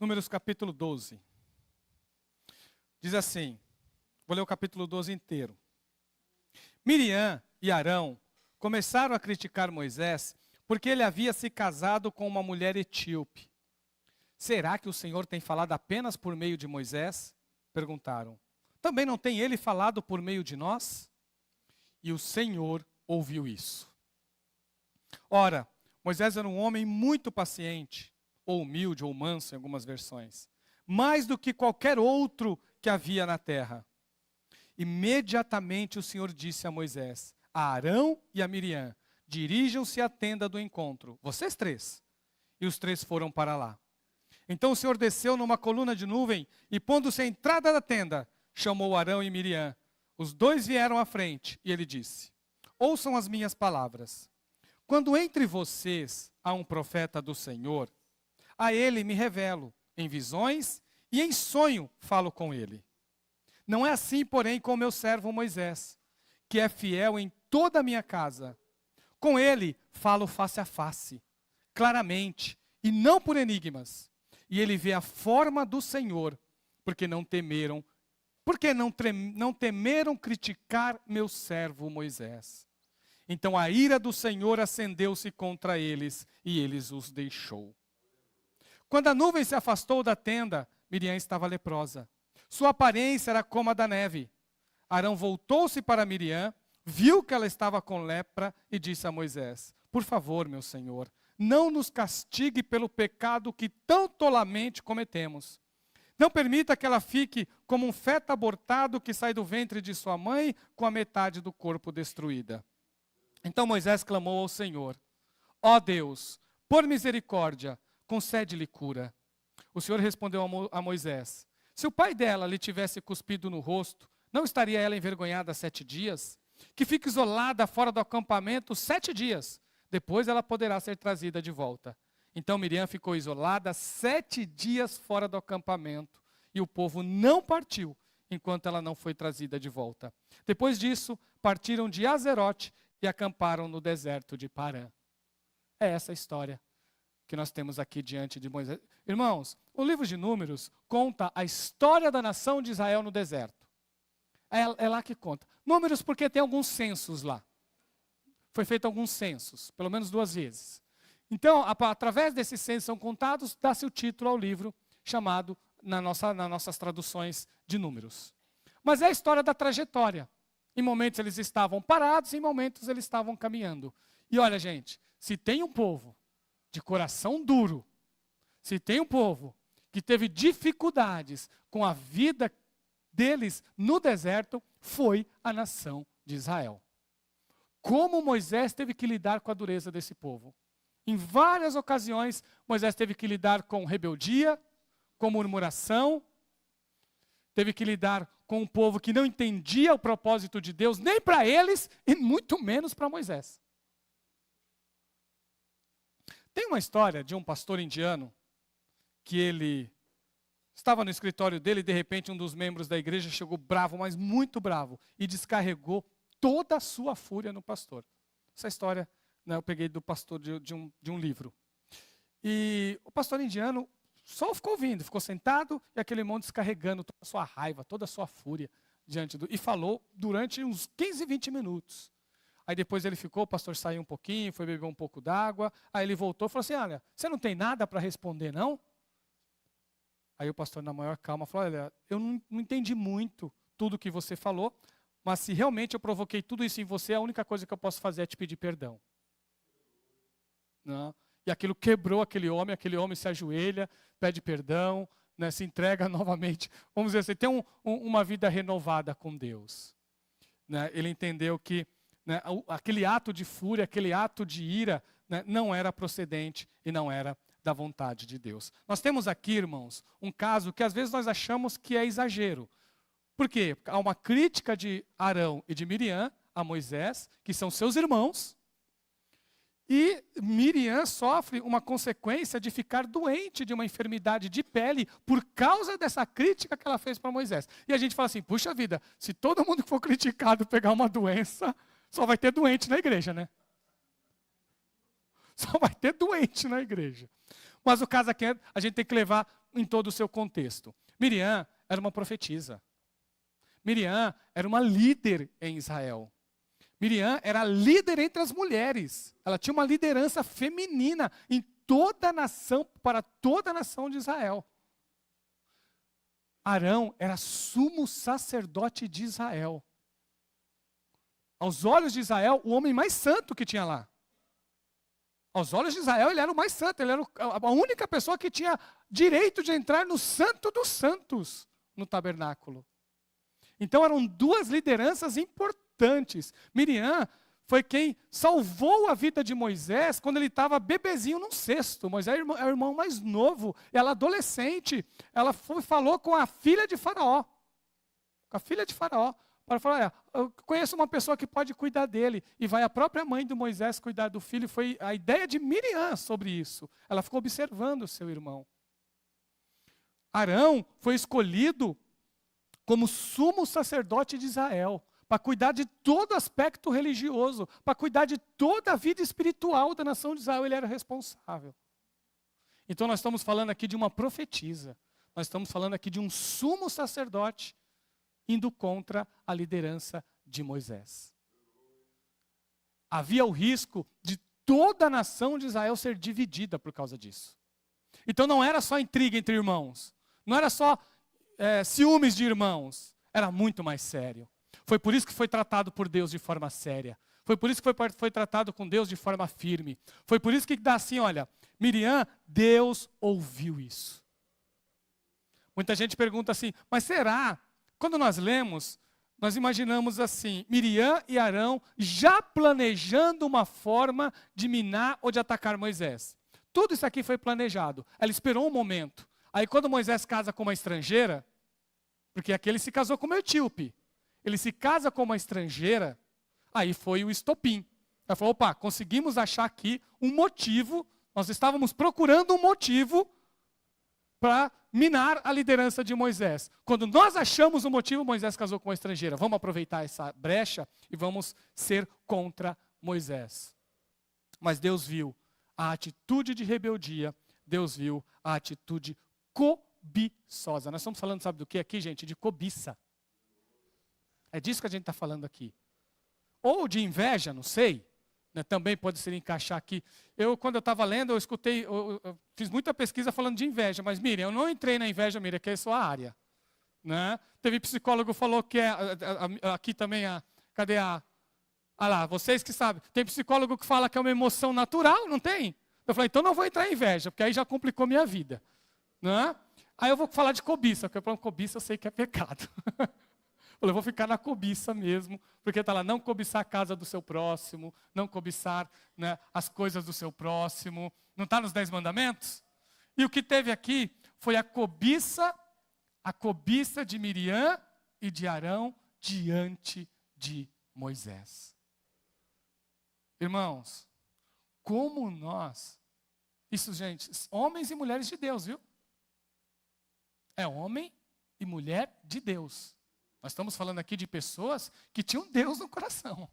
Números capítulo 12. Diz assim, vou ler o capítulo 12 inteiro. Miriam e Arão começaram a criticar Moisés porque ele havia se casado com uma mulher etíope. Será que o Senhor tem falado apenas por meio de Moisés? Perguntaram. Também não tem ele falado por meio de nós? E o Senhor ouviu isso. Ora, Moisés era um homem muito paciente, ou humilde, ou manso em algumas versões, mais do que qualquer outro que havia na terra. Imediatamente o Senhor disse a Moisés, a Arão e a Miriam, dirijam-se à tenda do encontro, vocês três. E os três foram para lá. Então o Senhor desceu numa coluna de nuvem e, pondo-se à entrada da tenda, chamou Arão e Miriam. Os dois vieram à frente e ele disse, ouçam as minhas palavras. Quando entre vocês há um profeta do Senhor, a ele me revelo, em visões e em sonho falo com ele. Não é assim, porém, com meu servo Moisés, que é fiel em toda a minha casa. Com ele falo face a face, claramente, e não por enigmas. E ele vê a forma do Senhor, porque não temeram criticar meu servo Moisés. Então a ira do Senhor acendeu-se contra eles, e eles os deixou. Quando a nuvem se afastou da tenda, Miriam estava leprosa. Sua aparência era como a da neve. Arão voltou-se para Miriam, viu que ela estava com lepra e disse a Moisés, por favor, meu senhor, não nos castigue pelo pecado que tão tolamente cometemos. Não permita que ela fique como um feto abortado que sai do ventre de sua mãe com a metade do corpo destruída. Então Moisés clamou ao Senhor, ó Deus, por misericórdia, concede-lhe cura. O Senhor respondeu a Moisés, se o pai dela lhe tivesse cuspido no rosto, não estaria ela envergonhada 7 dias? Que fique isolada fora do acampamento 7 dias. Depois ela poderá ser trazida de volta. Então Miriam ficou isolada 7 dias fora do acampamento. E o povo não partiu, enquanto ela não foi trazida de volta. Depois disso, partiram de Azerote e acamparam no deserto de Parã. É essa a história que nós temos aqui diante de Moisés. Irmãos, o livro de Números conta a história da nação de Israel no deserto. É lá que conta. Números porque tem alguns censos lá. Foi feito alguns censos, pelo menos 2 vezes. Então, através desses censos são contados, dá-se o título ao livro, chamado, nas nossas traduções, de Números. Mas é a história da trajetória. Em momentos eles estavam parados, em momentos eles estavam caminhando. E olha, gente, se tem um povo de coração duro, se tem um povo que teve dificuldades com a vida deles no deserto, foi a nação de Israel. Como Moisés teve que lidar com a dureza desse povo. Em várias ocasiões, Moisés teve que lidar com rebeldia, com murmuração, teve que lidar com um povo que não entendia o propósito de Deus, nem para eles, e muito menos para Moisés. Tem uma história de um pastor indiano, que ele estava no escritório dele e de repente um dos membros da igreja chegou bravo, mas muito bravo, e descarregou toda a sua fúria no pastor. Essa história, né, eu peguei do pastor de um livro. E o pastor indiano só ficou ouvindo, ficou sentado e aquele irmão descarregando toda a sua raiva, toda a sua fúria diante do... E falou durante uns 15, 20 minutos. Aí depois ele ficou, o pastor saiu um pouquinho, foi beber um pouco d'água, aí ele voltou e falou assim, olha, você não tem nada para responder, não? Aí o pastor, na maior calma, falou, olha, eu não entendi muito tudo que você falou, mas se realmente eu provoquei tudo isso em você, a única coisa que eu posso fazer é te pedir perdão. Não? E aquilo quebrou aquele homem se ajoelha, pede perdão, né, se entrega novamente. Vamos dizer assim, tem uma vida renovada com Deus. Né? Ele entendeu que, né, aquele ato de fúria, aquele ato de ira, né, não era procedente e não era da vontade de Deus. Nós temos aqui, irmãos, um caso que às vezes nós achamos que é exagero. Por quê? Há uma crítica de Arão e de Miriam a Moisés, que são seus irmãos, e Miriam sofre uma consequência de ficar doente de uma enfermidade de pele por causa dessa crítica que ela fez para Moisés. E a gente fala assim, puxa vida, se todo mundo que for criticado pegar uma doença, só vai ter doente na igreja, né? Só vai ter doente na igreja. Mas o caso aqui, a gente tem que levar em todo o seu contexto. Miriam era uma profetisa. Miriam era uma líder em Israel. Miriam era líder entre as mulheres. Ela tinha uma liderança feminina em toda a nação, para toda a nação de Israel. Arão era sumo sacerdote de Israel. Aos olhos de Israel, o homem mais santo que tinha lá. Aos olhos de Israel, ele era o mais santo. Ele era a única pessoa que tinha direito de entrar no Santo dos Santos, no tabernáculo. Então eram duas lideranças importantes. Miriam foi quem salvou a vida de Moisés quando ele estava bebezinho num cesto. Moisés é o irmão mais novo, ela adolescente. Ela falou com a filha de Faraó. Com a filha de Faraó. Para falar, eu conheço uma pessoa que pode cuidar dele. E vai a própria mãe do Moisés cuidar do filho. Foi a ideia de Miriam sobre isso. Ela ficou observando o seu irmão. Arão foi escolhido como sumo sacerdote de Israel, para cuidar de todo aspecto religioso, para cuidar de toda a vida espiritual da nação de Israel, ele era responsável. Então nós estamos falando aqui de uma profetisa, nós estamos falando aqui de um sumo sacerdote indo contra a liderança de Moisés. Havia o risco de toda a nação de Israel ser dividida por causa disso. Então não era só intriga entre irmãos, não era só ciúmes de irmãos, era muito mais sério. Foi por isso que foi tratado por Deus de forma séria. Foi por isso que foi tratado com Deus de forma firme. Foi por isso que dá assim, olha, Miriam, Deus ouviu isso. Muita gente pergunta assim, mas será? Quando nós lemos, nós imaginamos assim, Miriam e Arão já planejando uma forma de minar ou de atacar Moisés. Tudo isso aqui foi planejado. Ela esperou um momento. Aí quando Moisés casa com uma estrangeira, porque aqui ele se casou com uma etíope, ele se casa com uma estrangeira, aí foi o estopim. Ela falou, opa, conseguimos achar aqui um motivo, nós estávamos procurando um motivo para minar a liderança de Moisés. Quando nós achamos o motivo, Moisés casou com uma estrangeira. Vamos aproveitar essa brecha e vamos ser contra Moisés. Mas Deus viu a atitude de rebeldia, Deus viu a atitude cobiçosa. Nós estamos falando, sabe do que aqui, gente? De cobiça. É disso que a gente está falando aqui. Ou de inveja, não sei. Né, também pode se encaixar aqui. Quando eu estava lendo, eu escutei, eu fiz muita pesquisa falando de inveja, mas Miriam, eu não entrei na inveja, Miriam, que é a sua área. Né? Teve psicólogo que falou que aqui também, cadê ah lá, vocês que sabem. Tem psicólogo que fala que é uma emoção natural, não tem? Eu falei, então não vou entrar em inveja, porque aí já complicou minha vida. Né? Aí eu vou falar de cobiça, porque para cobiça eu sei que é pecado. Eu vou ficar na cobiça mesmo, porque está lá, não cobiçar a casa do seu próximo, não cobiçar, né, as coisas do seu próximo. Não está nos 10 mandamentos? E o que teve aqui foi a cobiça de Miriam e de Arão diante de Moisés. Irmãos, como nós, isso gente, homens e mulheres de Deus, viu? É homem e mulher de Deus. Nós estamos falando aqui de pessoas que tinham Deus no coração.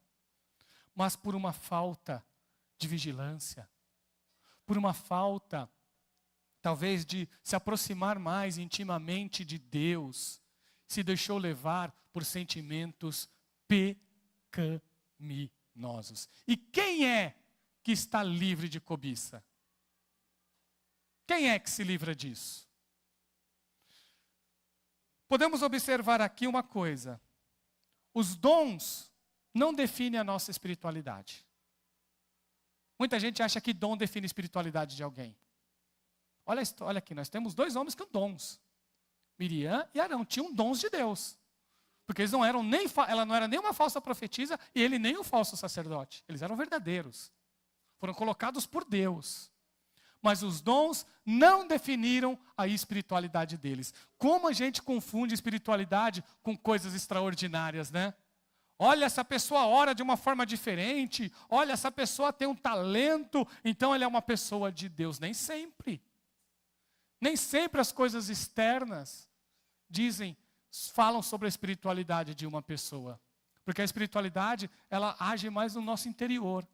Mas por uma falta de vigilância, por uma falta, talvez, de se aproximar mais intimamente de Deus, se deixou levar por sentimentos pecaminosos. E quem é que está livre de cobiça? Quem é que se livra disso? Podemos observar aqui uma coisa. Os dons não definem a nossa espiritualidade. Muita gente acha que dom define a espiritualidade de alguém. Olha aqui, nós temos 2 homens com dons. Miriam e Arão tinham dons de Deus. Porque eles ela não era nem uma falsa profetisa e ele nem um falso sacerdote. Eles eram verdadeiros. Foram colocados por Deus. Mas os dons não definiram a espiritualidade deles. Como a gente confunde espiritualidade com coisas extraordinárias, né? Olha, essa pessoa ora de uma forma diferente. Olha, essa pessoa tem um talento, então ela é uma pessoa de Deus. Nem sempre. Nem sempre as coisas externas falam sobre a espiritualidade de uma pessoa. Porque a espiritualidade, ela age mais no nosso interior.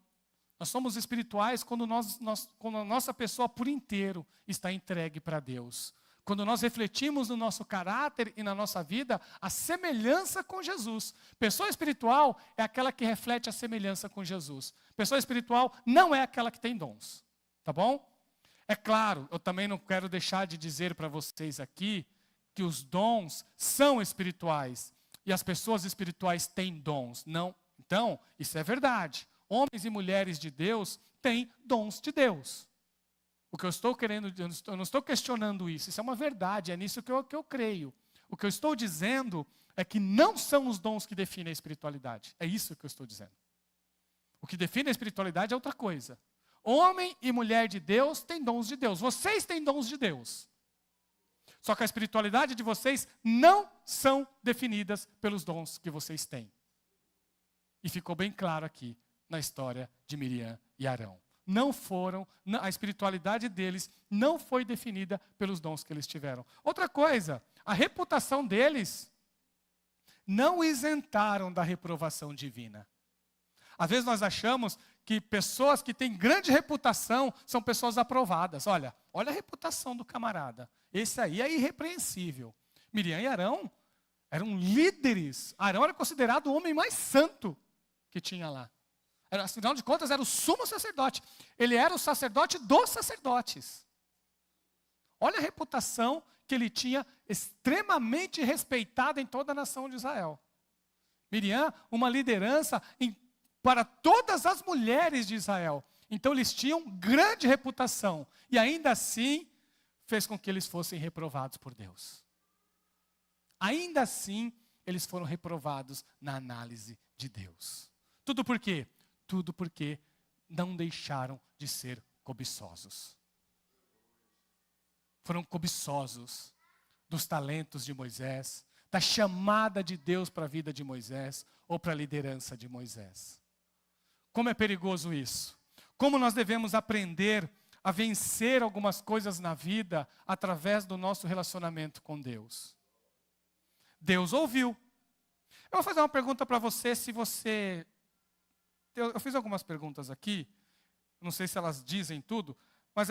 Nós somos espirituais quando a nossa pessoa por inteiro está entregue para Deus. Quando nós refletimos no nosso caráter e na nossa vida, a semelhança com Jesus. Pessoa espiritual é aquela que reflete a semelhança com Jesus. Pessoa espiritual não é aquela que tem dons. Tá bom? É claro, eu também não quero deixar de dizer para vocês aqui que os dons são espirituais. E as pessoas espirituais têm dons. Não. Então, isso é verdade. Homens e mulheres de Deus têm dons de Deus. O que eu estou querendo, eu não estou questionando isso. Isso é uma verdade, é nisso que eu creio. O que eu estou dizendo é que não são os dons que definem a espiritualidade. É isso que eu estou dizendo. O que define a espiritualidade é outra coisa. Homem e mulher de Deus têm dons de Deus. Vocês têm dons de Deus. Só que a espiritualidade de vocês não são definidas pelos dons que vocês têm. E ficou bem claro aqui na história de Miriam e Arão. Não foram, a espiritualidade deles não foi definida pelos dons que eles tiveram. Outra coisa, a reputação deles não isentaram da reprovação divina. Às vezes nós achamos que pessoas que têm grande reputação são pessoas aprovadas. Olha a reputação do camarada. Esse aí é irrepreensível. Miriam e Arão eram líderes. Arão era considerado o homem mais santo que tinha lá. Afinal de contas, era o sumo sacerdote. Ele era o sacerdote dos sacerdotes. Olha a reputação que ele tinha, extremamente respeitada em toda a nação de Israel. Miriam, uma liderança para todas as mulheres de Israel. Então, eles tinham grande reputação. E ainda assim, fez com que eles fossem reprovados por Deus. Ainda assim, eles foram reprovados na análise de Deus. Tudo por quê? Tudo porque não deixaram de ser cobiçosos. Foram cobiçosos dos talentos de Moisés, da chamada de Deus para a vida de Moisés ou para a liderança de Moisés. Como é perigoso isso? Como nós devemos aprender a vencer algumas coisas na vida através do nosso relacionamento com Deus? Deus ouviu. Eu vou fazer uma pergunta para você, se você... Eu fiz algumas perguntas aqui, não sei se elas dizem tudo, mas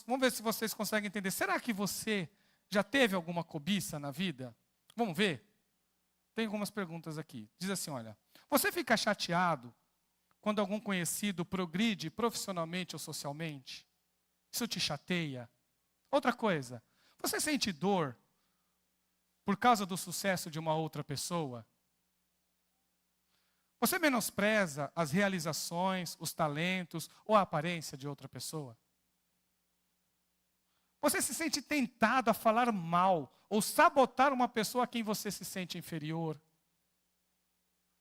vamos ver se vocês conseguem entender. Será que você já teve alguma cobiça na vida? Vamos ver? Tem algumas perguntas aqui. Diz assim, olha, você fica chateado quando algum conhecido progride profissionalmente ou socialmente? Isso te chateia? Outra coisa, você sente dor por causa do sucesso de uma outra pessoa? Você menospreza as realizações, os talentos ou a aparência de outra pessoa? Você se sente tentado a falar mal ou sabotar uma pessoa a quem você se sente inferior?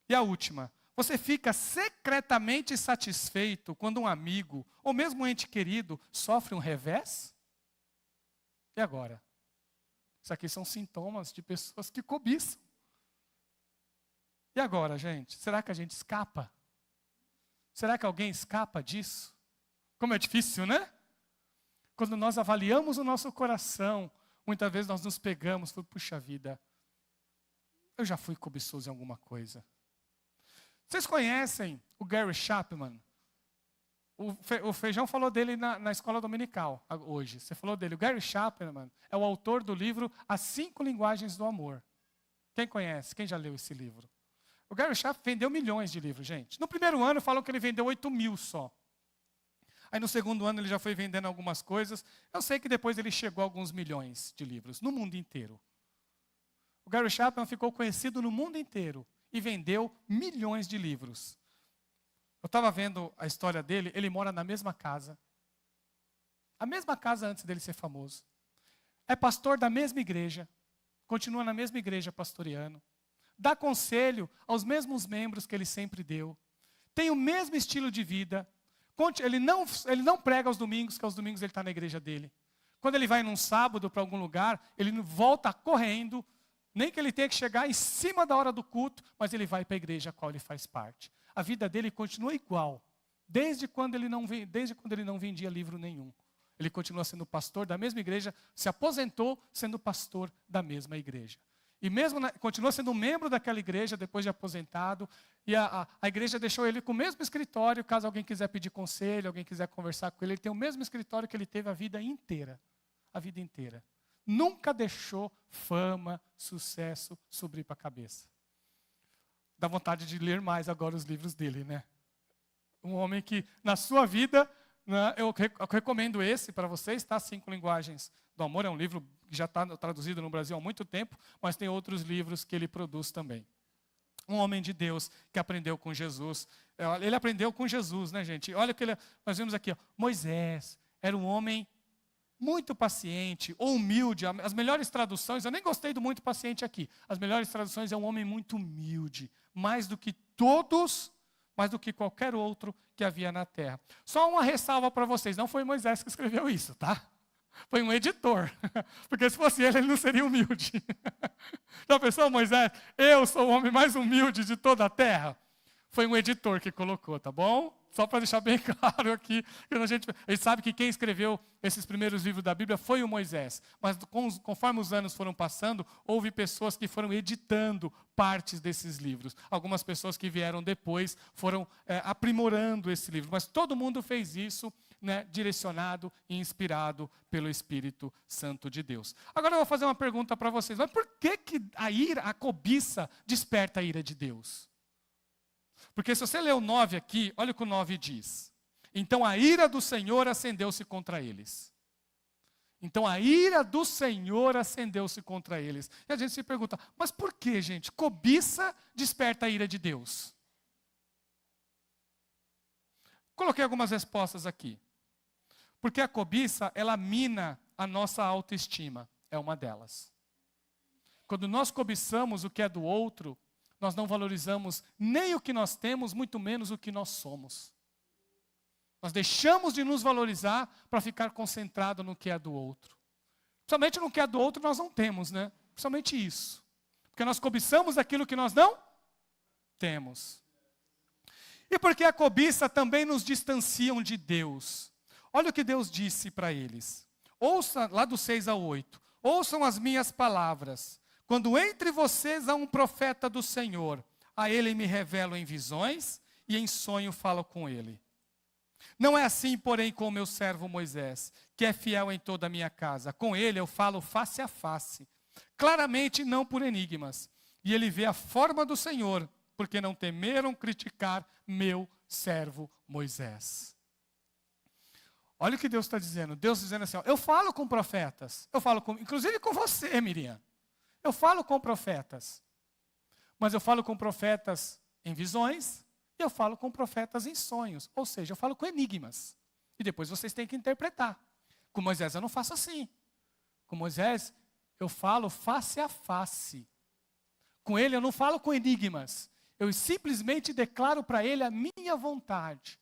E a última, você fica secretamente satisfeito quando um amigo ou mesmo um ente querido sofre um revés? E agora? Isso aqui são sintomas de pessoas que cobiçam. E agora, gente? Será que a gente escapa? Será que alguém escapa disso? Como é difícil, né? Quando nós avaliamos o nosso coração, muitas vezes nós nos pegamos e falamos, puxa vida, eu já fui cobiçoso em alguma coisa. Vocês conhecem o Gary Chapman? O Feijão falou dele na escola dominical hoje. Você falou dele. O Gary Chapman é o autor do livro As 5 Linguagens do Amor. Quem conhece? Quem já leu esse livro? O Gary Chapman vendeu milhões de livros, gente. No primeiro ano falam que ele vendeu 8.000 só. Aí no segundo ano ele já foi vendendo algumas coisas. Eu sei que depois ele chegou a alguns milhões de livros, no mundo inteiro. O Gary Chapman ficou conhecido no mundo inteiro e vendeu milhões de livros. Eu estava vendo a história dele, ele mora na mesma casa. A mesma casa antes dele ser famoso. É pastor da mesma igreja, continua na mesma igreja pastoreando. Dá conselho aos mesmos membros que ele sempre deu. Tem o mesmo estilo de vida. Ele não prega aos domingos, que aos domingos ele está na igreja dele. Quando ele vai num sábado para algum lugar, ele volta correndo, nem que ele tenha que chegar em cima da hora do culto, mas ele vai para a igreja a qual ele faz parte. A vida dele continua igual, desde quando ele não vendia livro nenhum. Ele continua sendo pastor da mesma igreja, se aposentou sendo pastor da mesma igreja. E mesmo continua sendo membro daquela igreja depois de aposentado. E a igreja deixou ele com o mesmo escritório, caso alguém quiser pedir conselho, alguém quiser conversar com ele. Ele tem o mesmo escritório que ele teve a vida inteira. A vida inteira. nunca deixou fama, sucesso subir para a cabeça. Dá vontade de ler mais agora os livros dele, né? Um homem que, na sua vida, né, eu recomendo esse para vocês, tá? 5 Linguagens do Amor, é um livro que já está traduzido no Brasil há muito tempo, mas tem outros livros que ele produz também. Um homem de Deus que aprendeu com Jesus. Ele aprendeu com Jesus, né, gente? Olha o que nós vimos aqui, ó. Moisés era um homem muito paciente, ou humilde. As melhores traduções, eu nem gostei do muito paciente aqui. As melhores traduções é um homem muito humilde, mais do que todos, mais do que qualquer outro que havia na terra. Só uma ressalva para vocês, não foi Moisés que escreveu isso, tá? Foi um editor, porque se fosse ele não seria humilde. Já pensou, Moisés? Eu sou o homem mais humilde de toda a terra. Foi um editor que colocou, tá bom? Só para deixar bem claro aqui. A gente sabe que quem escreveu esses primeiros livros da Bíblia foi o Moisés. Mas conforme os anos foram passando, houve pessoas que foram editando partes desses livros. Algumas pessoas que vieram depois foram aprimorando esse livro. Mas todo mundo fez isso, né, direcionado e inspirado pelo Espírito Santo de Deus. Agora eu vou fazer uma pergunta para vocês. Mas por que a cobiça desperta a ira de Deus? Porque se você ler o 9 aqui, olha o que o 9 diz. Então a ira do Senhor acendeu-se contra eles. Então a ira do Senhor acendeu-se contra eles. E a gente se pergunta, mas por que, gente? Cobiça desperta a ira de Deus. Coloquei algumas respostas aqui. Porque a cobiça, ela mina a nossa autoestima. É uma delas. Quando nós cobiçamos o que é do outro, nós não valorizamos nem o que nós temos, muito menos o que nós somos. Nós deixamos de nos valorizar para ficar concentrado no que é do outro. Principalmente no que é do outro nós não temos, né? Principalmente isso. Porque nós cobiçamos aquilo que nós não temos. E porque a cobiça também nos distanciam de Deus. Olha o que Deus disse para eles. Ouça, lá do 6 ao 8. Ouçam as minhas palavras. Quando entre vocês há um profeta do Senhor, a ele me revelo em visões e em sonho falo com ele. Não é assim, porém, com o meu servo Moisés, que é fiel em toda a minha casa. Com ele eu falo face a face, claramente não por enigmas. E ele vê a forma do Senhor, porque não temeram criticar meu servo Moisés. Olha o que Deus está dizendo. Deus dizendo assim, ó, eu falo com profetas. Inclusive com você, Miriam. Eu falo com profetas, mas eu falo com profetas em visões e eu falo com profetas em sonhos. Ou seja, eu falo com enigmas. E depois vocês têm que interpretar. Com Moisés eu não faço assim. Com Moisés eu falo face a face. Com ele eu não falo com enigmas. Eu simplesmente declaro para ele a minha vontade.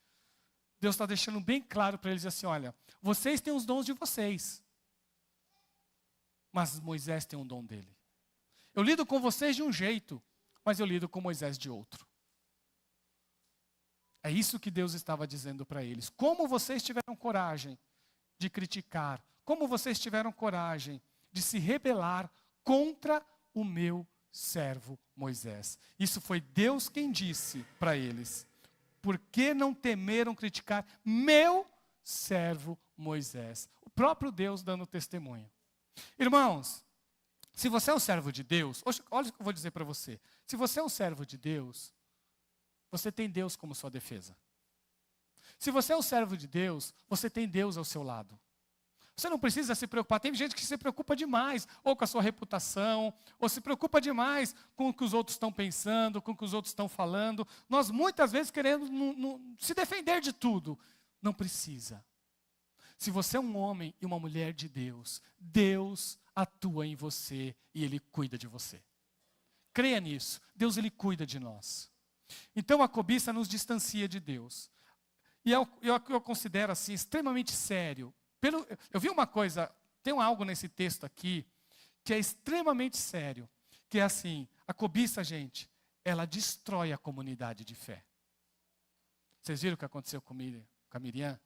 Deus está deixando bem claro para eles assim, olha, vocês têm os dons de vocês. Mas Moisés tem um dom dele. Eu lido com vocês de um jeito, mas eu lido com Moisés de outro. É isso que Deus estava dizendo para eles. Como vocês tiveram coragem de criticar, como vocês tiveram coragem de se rebelar contra o meu servo Moisés. Isso foi Deus quem disse para eles. Por que não temeram criticar meu servo Moisés? O próprio Deus dando testemunho. Irmãos, se você é um servo de Deus, olha o que eu vou dizer para você. Se você é um servo de Deus, você tem Deus como sua defesa. Se você é um servo de Deus, você tem Deus ao seu lado. Você não precisa se preocupar. Tem gente que se preocupa demais, ou com a sua reputação, ou se preocupa demais com o que os outros estão pensando, com o que os outros estão falando. Nós muitas vezes queremos se defender de tudo. Não precisa. Se você é um homem e uma mulher de Deus, Deus atua em você e Ele cuida de você. Creia nisso. Deus, Ele cuida de nós. Então a cobiça nos distancia de Deus. E eu considero assim extremamente sério. Eu vi uma coisa, tem algo nesse texto aqui que é extremamente sério. Que é assim, a cobiça, gente, ela destrói a comunidade de fé. Vocês viram o que aconteceu com a Miriam?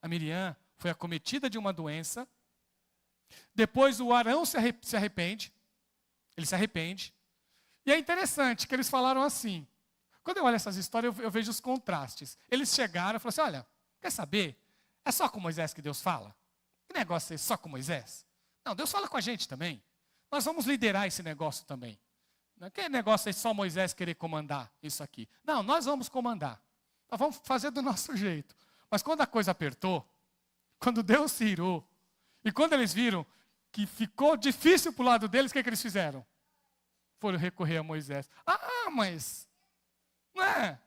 A Miriam foi acometida de uma doença. Depois o Arão se arrepende. Ele se arrepende. E é interessante que eles falaram assim. Quando eu olho essas histórias, eu vejo os contrastes. Eles chegaram e falaram assim, olha, quer saber? É só com Moisés que Deus fala? Que negócio é esse, só com Moisés? Não, Deus fala com a gente também. Nós vamos liderar esse negócio também. Não é que negócio é só Moisés querer comandar isso aqui. Não, nós vamos comandar. Nós vamos fazer do nosso jeito. Mas quando a coisa apertou, quando Deus se irou, e quando eles viram que ficou difícil para o lado deles, o que eles fizeram? Foram recorrer a Moisés. Mas, não é?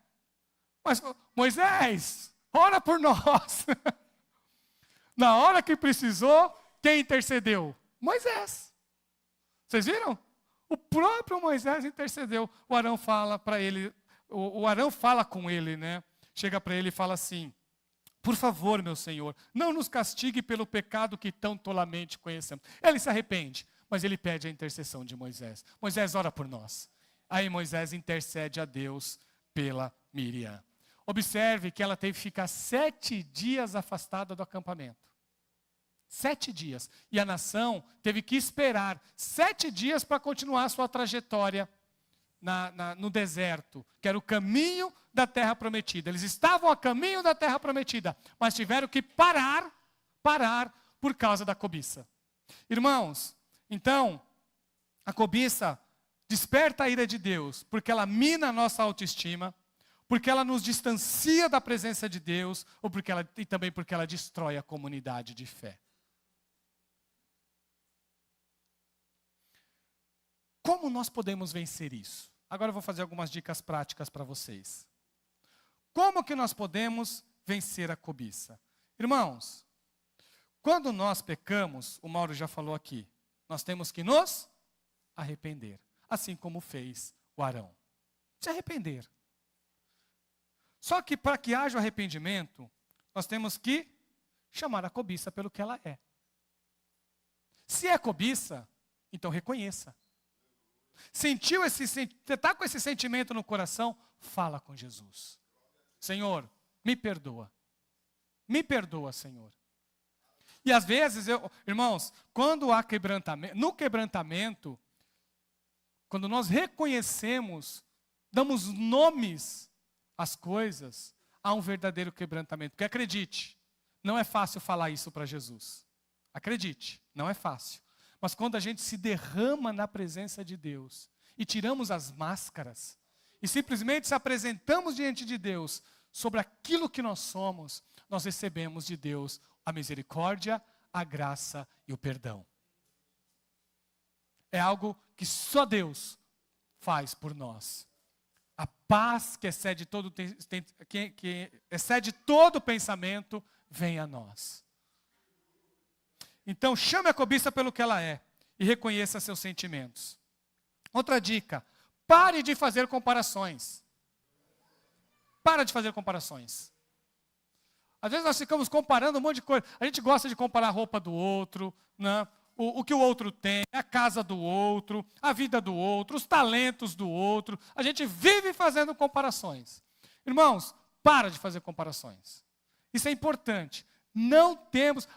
Mas, Moisés, ora por nós. Na hora que precisou, quem intercedeu? Moisés. Vocês viram? O próprio Moisés intercedeu. O Arão fala para ele, o Arão fala com ele, né? Chega para ele e fala assim: por favor, meu Senhor, não nos castigue pelo pecado que tão tolamente conhecemos. Ele se arrepende, mas ele pede a intercessão de Moisés. Moisés, ora por nós. Aí Moisés intercede a Deus pela Miriam. Observe que ela teve que ficar 7 dias afastada do acampamento. 7 dias. E a nação teve que esperar 7 dias para continuar a sua trajetória no deserto, que era o caminho da terra prometida. Eles estavam a caminho da terra prometida, mas tiveram que parar por causa da cobiça. Irmãos, então, a cobiça desperta a ira de Deus, porque ela mina a nossa autoestima, porque ela nos distancia da presença de Deus, e também porque ela destrói a comunidade de fé. Como nós podemos vencer isso? Agora eu vou fazer algumas dicas práticas para vocês. Como que nós podemos vencer a cobiça? Irmãos, quando nós pecamos, o Mauro já falou aqui, nós temos que nos arrepender, assim como fez o Arão. Se arrepender. Só que para que haja o arrependimento, nós temos que chamar a cobiça pelo que ela é. Se é cobiça, então reconheça. Sentiu você está com esse sentimento no coração, fala com Jesus. Senhor, me perdoa. Me perdoa, Senhor. E às vezes, irmãos, quando há quebrantamento, no quebrantamento, quando nós reconhecemos, damos nomes às coisas, há um verdadeiro quebrantamento. Porque acredite, não é fácil falar isso para Jesus. Acredite, não é fácil. Mas quando a gente se derrama na presença de Deus e tiramos as máscaras e simplesmente se apresentamos diante de Deus sobre aquilo que nós somos, nós recebemos de Deus a misericórdia, a graça e o perdão. É algo que só Deus faz por nós. A paz que excede todo pensamento vem a nós. Então, chame a cobiça pelo que ela é e reconheça seus sentimentos. Outra dica, pare de fazer comparações. Para de fazer comparações. Às vezes nós ficamos comparando um monte de coisa. A gente gosta de comparar a roupa do outro, né? O que o outro tem, a casa do outro, a vida do outro, os talentos do outro. A gente vive fazendo comparações. Irmãos, para de fazer comparações. Isso é importante. Não temos...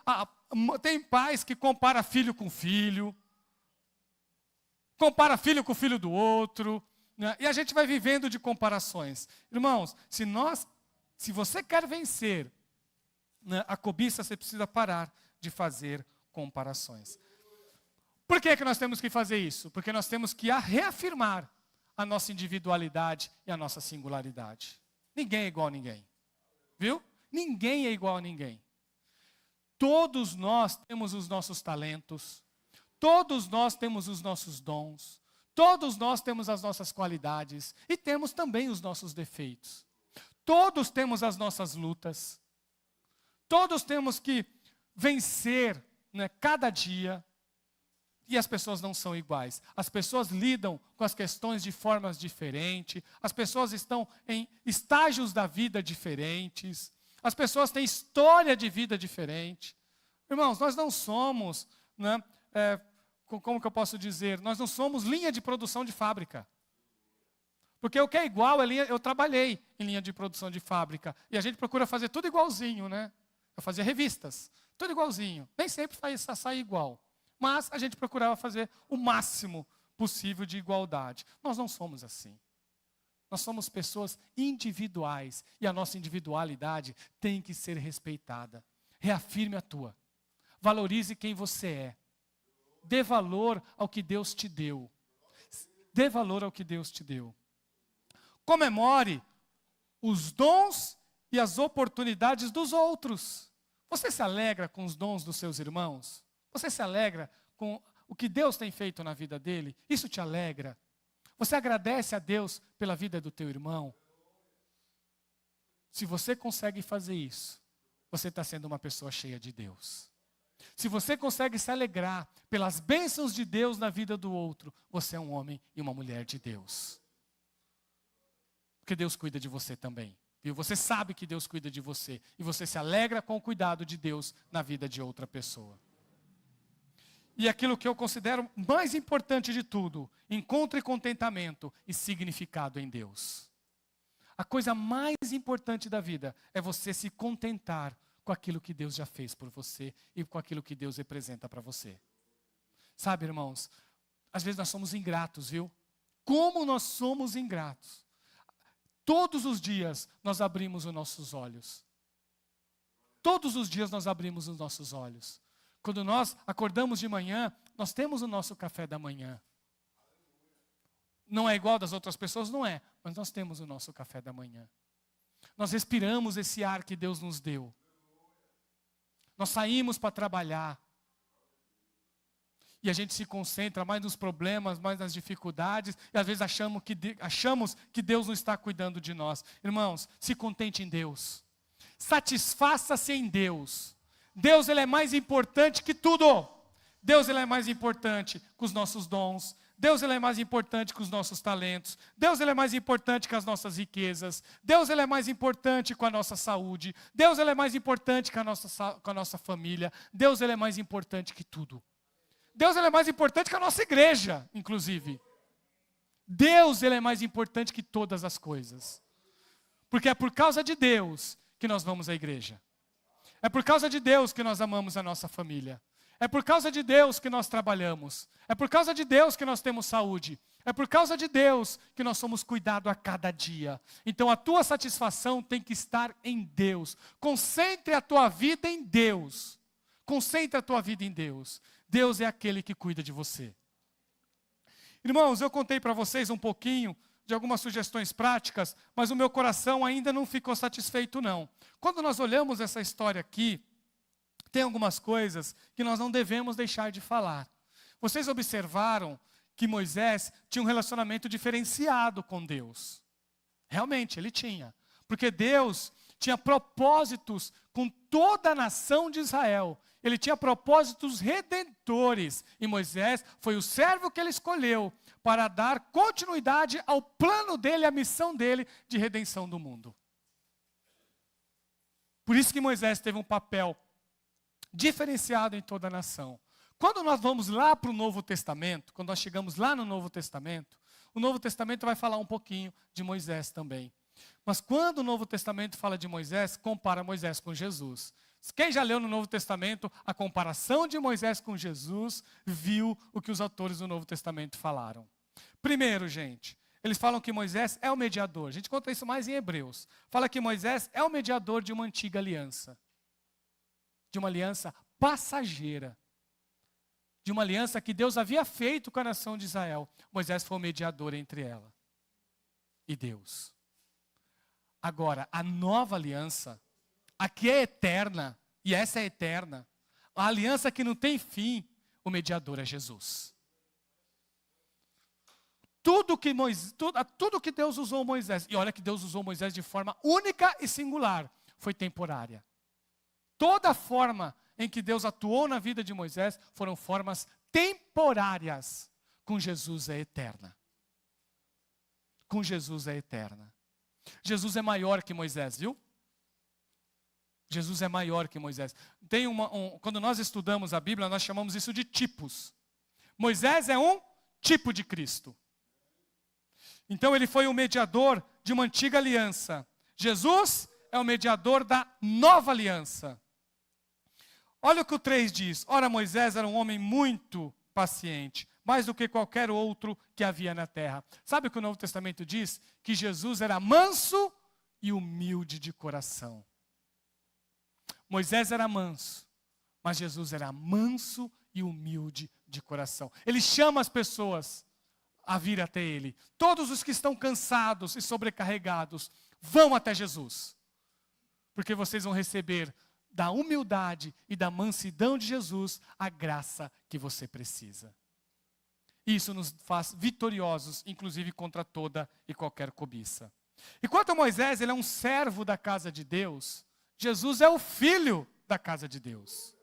Tem pais que comparam filho com filho, compara filho com filho do outro, né? E a gente vai vivendo de comparações. Irmãos, se você quer vencer, né, a cobiça, você precisa parar de fazer comparações. Por que nós temos que fazer isso? Porque nós temos que reafirmar a nossa individualidade e a nossa singularidade. Ninguém é igual a ninguém. Viu? Ninguém é igual a ninguém. Todos nós temos os nossos talentos, todos nós temos os nossos dons, todos nós temos as nossas qualidades e temos também os nossos defeitos. Todos temos as nossas lutas, todos temos que vencer, né, cada dia, e as pessoas não são iguais. As pessoas lidam com as questões de formas diferentes, as pessoas estão em estágios da vida diferentes, as pessoas têm história de vida diferente. Irmãos, nós não somos, né, como que eu posso dizer? Nós não somos linha de produção de fábrica. Porque o que é igual é linha... Eu trabalhei em linha de produção de fábrica. E a gente procura fazer tudo igualzinho, né? Eu fazia revistas, tudo igualzinho. Nem sempre sai igual. Mas a gente procurava fazer o máximo possível de igualdade. Nós não somos assim. Nós somos pessoas individuais e a nossa individualidade tem que ser respeitada. Reafirme a tua. Valorize quem você é. Dê valor ao que Deus te deu. Dê valor ao que Deus te deu. Comemore os dons e as oportunidades dos outros. Você se alegra com os dons dos seus irmãos? Você se alegra com o que Deus tem feito na vida dele? Isso te alegra? Você agradece a Deus pela vida do teu irmão? Se você consegue fazer isso, você está sendo uma pessoa cheia de Deus. Se você consegue se alegrar pelas bênçãos de Deus na vida do outro, você é um homem e uma mulher de Deus. Porque Deus cuida de você também. Viu? Você sabe que Deus cuida de você. E você se alegra com o cuidado de Deus na vida de outra pessoa. E aquilo que eu considero mais importante de tudo, encontre contentamento e significado em Deus. A coisa mais importante da vida é você se contentar com aquilo que Deus já fez por você e com aquilo que Deus representa para você. Sabe, irmãos, às vezes nós somos ingratos, viu? Como nós somos ingratos. Todos os dias nós abrimos os nossos olhos. Todos os dias nós abrimos os nossos olhos. Quando nós acordamos de manhã, nós temos o nosso café da manhã. Não é igual das outras pessoas? Não é. Mas nós temos o nosso café da manhã. Nós respiramos esse ar que Deus nos deu. Nós saímos para trabalhar. E a gente se concentra mais nos problemas, mais nas dificuldades. E às vezes achamos que Deus não está cuidando de nós. Irmãos, se contente em Deus. Satisfaça-se em Deus. Deus, Ele é mais importante que tudo. Deus, Ele é mais importante que os nossos dons. Deus, Ele é mais importante que os nossos talentos. Deus, Ele é mais importante que as nossas riquezas. Deus, Ele é mais importante com a nossa saúde. Deus, Ele é mais importante com a nossa família. Deus, Ele é mais importante que tudo. Deus, Ele é mais importante que a nossa igreja, inclusive. Deus, Ele é mais importante que todas as coisas. Porque é por causa de Deus que nós vamos à igreja. É por causa de Deus que nós amamos a nossa família. É por causa de Deus que nós trabalhamos. É por causa de Deus que nós temos saúde. É por causa de Deus que nós somos cuidados a cada dia. Então a tua satisfação tem que estar em Deus. Concentre a tua vida em Deus. Concentre a tua vida em Deus. Deus é aquele que cuida de você. Irmãos, eu contei para vocês um pouquinho de algumas sugestões práticas, mas o meu coração ainda não ficou satisfeito não. Quando nós olhamos essa história aqui, tem algumas coisas que nós não devemos deixar de falar. Vocês observaram que Moisés tinha um relacionamento diferenciado com Deus. Realmente, ele tinha. Porque Deus tinha propósitos com toda a nação de Israel. Ele tinha propósitos redentores. E Moisés foi o servo que ele escolheu para dar continuidade ao plano dele, à missão dele de redenção do mundo. Por isso que Moisés teve um papel diferenciado em toda a nação. Quando nós vamos lá para o Novo Testamento, quando nós chegamos lá no Novo Testamento, o Novo Testamento vai falar um pouquinho de Moisés também. Mas quando o Novo Testamento fala de Moisés, compara Moisés com Jesus. Quem já leu no Novo Testamento a comparação de Moisés com Jesus, viu o que os autores do Novo Testamento falaram. Primeiro, gente, eles falam que Moisés é o mediador. A gente conta isso mais em Hebreus. Fala que Moisés é o mediador de uma antiga aliança. De uma aliança passageira. De uma aliança que Deus havia feito com a nação de Israel. Moisés foi o mediador entre ela e Deus. Agora, a nova aliança, a que é eterna, e essa é eterna, a aliança que não tem fim, o mediador é Jesus. Tudo que Deus usou Moisés, e olha que Deus usou Moisés de forma única e singular, foi temporária. Toda forma em que Deus atuou na vida de Moisés foram formas temporárias. Com Jesus é eterna. Com Jesus é eterna. Jesus é maior que Moisés, viu? Jesus é maior que Moisés. Quando nós estudamos a Bíblia, nós chamamos isso de tipos. Moisés é um tipo de Cristo. Então ele foi o mediador de uma antiga aliança. Jesus é o mediador da nova aliança. Olha o que o 3 diz. Ora, Moisés era um homem muito paciente, mais do que qualquer outro que havia na terra. Sabe o que o Novo Testamento diz? Que Jesus era manso e humilde de coração. Moisés era manso, mas Jesus era manso e humilde de coração. Ele chama as pessoas a vir até Ele. Todos os que estão cansados e sobrecarregados, vão até Jesus. Porque vocês vão receber da humildade e da mansidão de Jesus a graça que você precisa. Isso nos faz vitoriosos, inclusive contra toda e qualquer cobiça. E quanto a Moisés, ele é um servo da casa de Deus. Jesus é o filho da casa de Deus.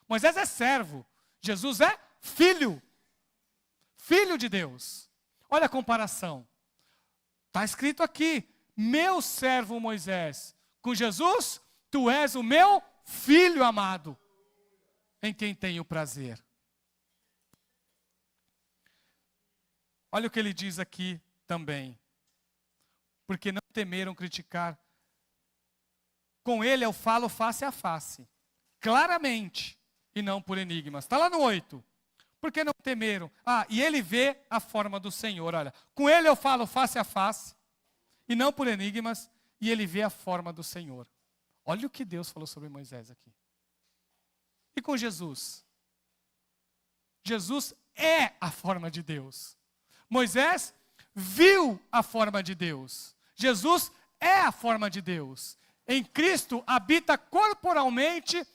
Moisés é servo, Jesus é filho. Filho de Deus. Olha a comparação. Está escrito aqui, meu servo Moisés. Com Jesus, tu és o meu filho amado, em quem tenho prazer. Olha o que ele diz aqui também. Porque não temeram criticar. Com ele eu falo face a face, claramente, e não por enigmas. Está lá no 8. Por que não temeram? E ele vê a forma do Senhor. Olha, com ele eu falo face a face, e não por enigmas, e ele vê a forma do Senhor. Olha o que Deus falou sobre Moisés aqui. E com Jesus? Jesus é a forma de Deus. Moisés viu a forma de Deus. Jesus é a forma de Deus. Em Cristo habita corporalmente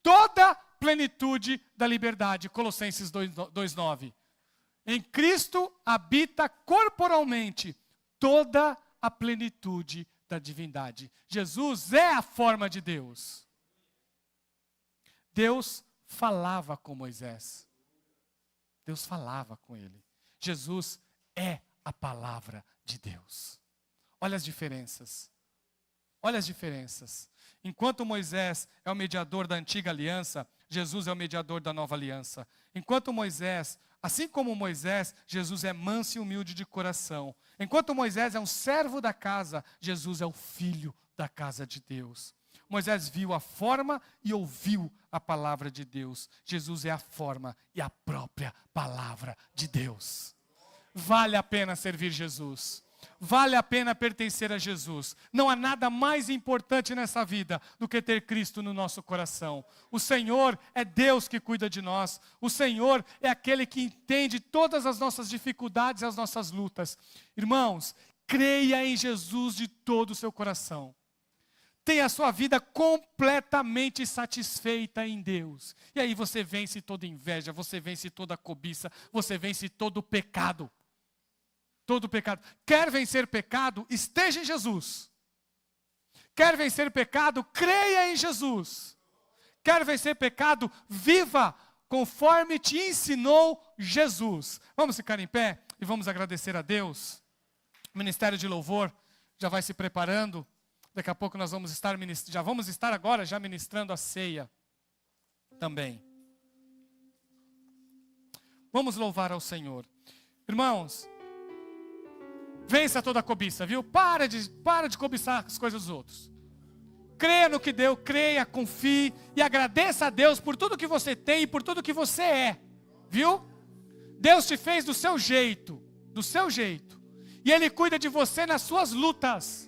toda a plenitude da liberdade. Colossenses 2:9. Em Cristo habita corporalmente toda a plenitude da divindade. Jesus é a forma de Deus. Deus falava com Moisés. Deus falava com ele. Jesus é a palavra de Deus. Olha as diferenças. Olha as diferenças. Enquanto Moisés é o mediador da antiga aliança, Jesus é o mediador da nova aliança. Enquanto Moisés, assim como Moisés, Jesus é manso e humilde de coração. Enquanto Moisés é um servo da casa, Jesus é o filho da casa de Deus. Moisés viu a forma e ouviu a palavra de Deus. Jesus é a forma e a própria palavra de Deus. Vale a pena servir Jesus. Vale a pena pertencer a Jesus. Não há nada mais importante nessa vida do que ter Cristo no nosso coração. O Senhor é Deus que cuida de nós. O Senhor é aquele que entende todas as nossas dificuldades e as nossas lutas. Irmãos, creia em Jesus de todo o seu coração. Tenha a sua vida completamente satisfeita em Deus. E aí você vence toda inveja, você vence toda cobiça, você vence todo o pecado. Todo pecado. Quer vencer pecado? Esteja em Jesus. Quer vencer pecado? Creia em Jesus. Quer vencer pecado? Viva conforme te ensinou Jesus. Vamos ficar em pé e vamos agradecer a Deus. O Ministério de Louvor já vai se preparando. Daqui a pouco nós vamos estar já ministrando a ceia também. Vamos louvar ao Senhor. Irmãos, vença toda a cobiça, viu? Para de cobiçar as coisas dos outros. Creia no que deu, creia, confie e agradeça a Deus por tudo que você tem e por tudo que você é. Viu? Deus te fez do seu jeito. E Ele cuida de você nas suas lutas.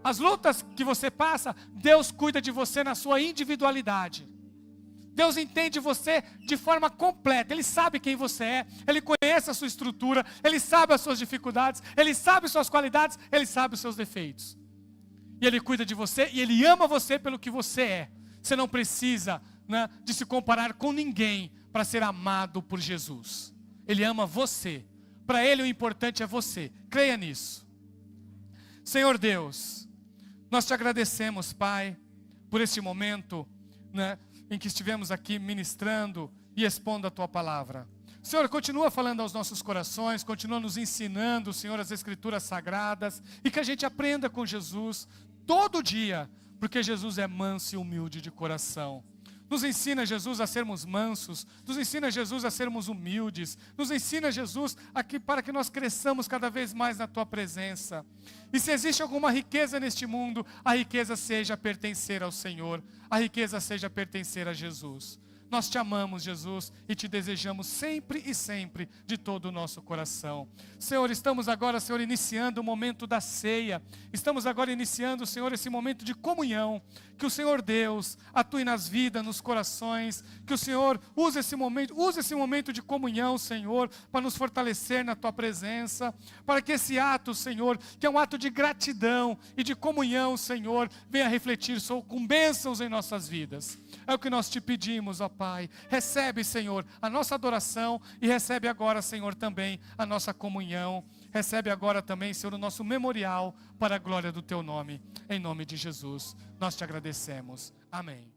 As lutas que você passa, Deus cuida de você na sua individualidade. Deus entende você de forma completa. Ele sabe quem você é. Ele conhece a sua estrutura. Ele sabe as suas dificuldades. Ele sabe suas qualidades. Ele sabe os seus defeitos. E Ele cuida de você. E Ele ama você pelo que você é. Você não precisa, de se comparar com ninguém para ser amado por Jesus. Ele ama você. Para Ele o importante é você. Creia nisso. Senhor Deus, nós te agradecemos, Pai, por este momento, em que estivemos aqui ministrando e expondo a Tua palavra. Senhor, continua falando aos nossos corações, continua nos ensinando, Senhor, as Escrituras Sagradas, e que a gente aprenda com Jesus todo dia, porque Jesus é manso e humilde de coração. Nos ensina, Jesus, a sermos mansos, nos ensina, Jesus, a sermos humildes, nos ensina, Jesus, para que nós cresçamos cada vez mais na Tua presença. E se existe alguma riqueza neste mundo, a riqueza seja pertencer ao Senhor, a riqueza seja pertencer a Jesus. Nós te amamos, Jesus, e te desejamos sempre e sempre de todo o nosso coração. Senhor, estamos agora, Senhor, iniciando o momento da ceia. Estamos agora iniciando, Senhor, esse momento de comunhão. Que o Senhor Deus atue nas vidas, nos corações. Que o Senhor use esse momento de comunhão, Senhor, para nos fortalecer na Tua presença. Para que esse ato, Senhor, que é um ato de gratidão e de comunhão, Senhor, venha refletir com bênçãos em nossas vidas. É o que nós te pedimos, ó Pai. Recebe, Senhor, a nossa adoração e recebe agora, Senhor, também a nossa comunhão. Recebe agora também, Senhor, o nosso memorial para a glória do Teu nome. Em nome de Jesus, nós te agradecemos. Amém.